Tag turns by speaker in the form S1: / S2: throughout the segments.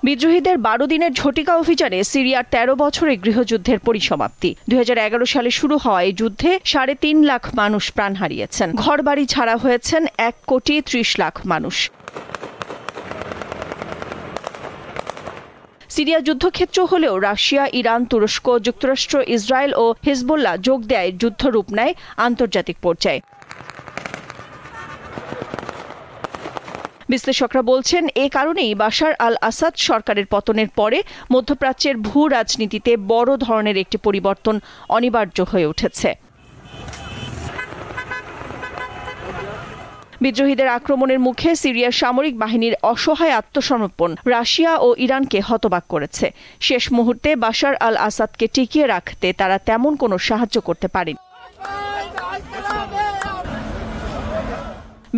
S1: বিদ্রোহীদের 12 দিনের ঝটিকা অভিযানে সিরিয়ার 13 বছরের গৃহযুদ্ধের পরিসমাপ্তি। 2011 সালে শুরু হওয়া এই যুদ্ধে 3.5 লাখ মানুষ প্রাণ হারিয়েছেন। ঘরবাড়ি ছাড়া হয়েছেন 1,30,00,000 মানুষ। সিরিয়া যুদ্ধক্ষেত্র হলেও রাশিয়া, ইরান, তুরস্ক, যুক্তরাষ্ট্র, ইসরায়েল ও হিজবুল্লাহ যোগ দেয় যুদ্ধ রূপ নেয় আন্তর্জাতিক পর্যায়ে। বিশ্লেষকরা বলছেন এ কারণেই বাশার আল আসাদ সরকারের পতনের পরে মধ্যপ্রাচ্যের ভূ রাজনীতিতে বড় ধরনের একটি পরিবর্তন অনিবার্য হয়ে উঠেছে। বিদ্রোহীদের আক্রমণের মুখে সিরিয়ার সামরিক বাহিনীর অসহায় আত্মসমর্পণ রাশিয়া ও ইরানকে হতবাক করেছে। শেষ মুহূর্তে বাশার আল আসাদকে টিকিয়ে রাখতে তারা তেমন কোনো সাহায্য করতে পারেনি।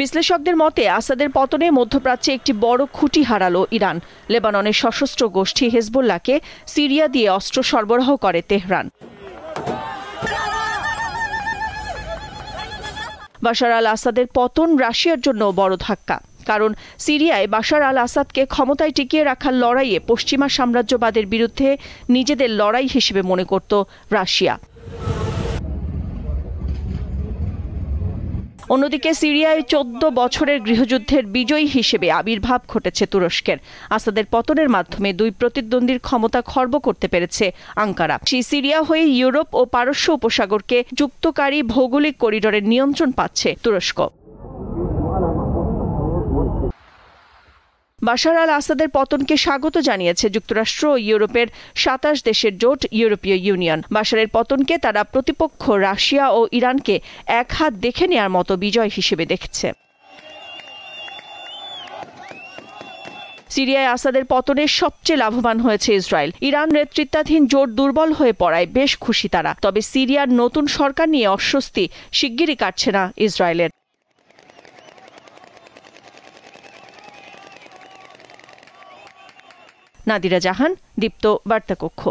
S1: বিশ্লেষকদের মতে আসাদের পতনে মধ্যপ্রাচ্যে একটি বড় খুঁটি হারালো ইরান। লেবাননের সশস্ত্র গোষ্ঠী হিজবুল্লাহকে সিরিয়া দিয়ে অস্ত্র সরবরাহ করে তেহরান। বাশার আল আসাদের পতন রাশিয়ার জন্য বড় ধাক্কা, কারণ সিরিয়ায় বাশার আল আসাদকে ক্ষমতায় টিকিয়ে রাখার লড়াইয়ে পশ্চিমা সাম্রাজ্যবাদের বিরুদ্ধে নিজেদের লড়াই হিসেবে মনে করত রাশিয়া। অন্যদিকে সিরিয়ায় 14 বছরের গৃহযুদ্ধের বিজয়ী হিসেবে আবির্ভাব ঘটেছে তুরস্কের। আসাদের পতনের মাধ্যমে দুই প্রতিদ্বন্দ্বীর ক্ষমতা খর্ব করতে পেরেছে আঙ্কারা। সিরিয়া হয়ে ইউরোপ ও পারস্য উপসাগরকে যুক্তকারী ভৌগোলিক করিডোরের নিয়ন্ত্রণ পাচ্ছে তুরস্ক। বাশার আল আসাদের পতনকে স্বাগত জানিয়েছে যুক্তরাষ্ট্র ও ইউরোপের 27 দেশের জোট ইউরোপীয় ইউনিয়ন। বাশারের পতনকে তারা প্রতিপক্ষ রাশিয়া ও ইরানকে এক হাত দেখে নেয়ার মতো বিজয় হিসেবে দেখছে। সিরিয়ায় আসাদের পতনে সবচেয়ে লাভবান হয়েছে ইসরায়েল। ইরান নেতৃত্বাধীন জোট দুর্বল হয়ে পড়ায় বেশ খুশি তারা। তবে সিরিয়ার নতুন সরকার নিয়ে অস্বস্তি শিগগিরই কাটছে না ইসরায়েলের। নাদিরা জাহান, দীপ্ত বার্তা কক্ষ।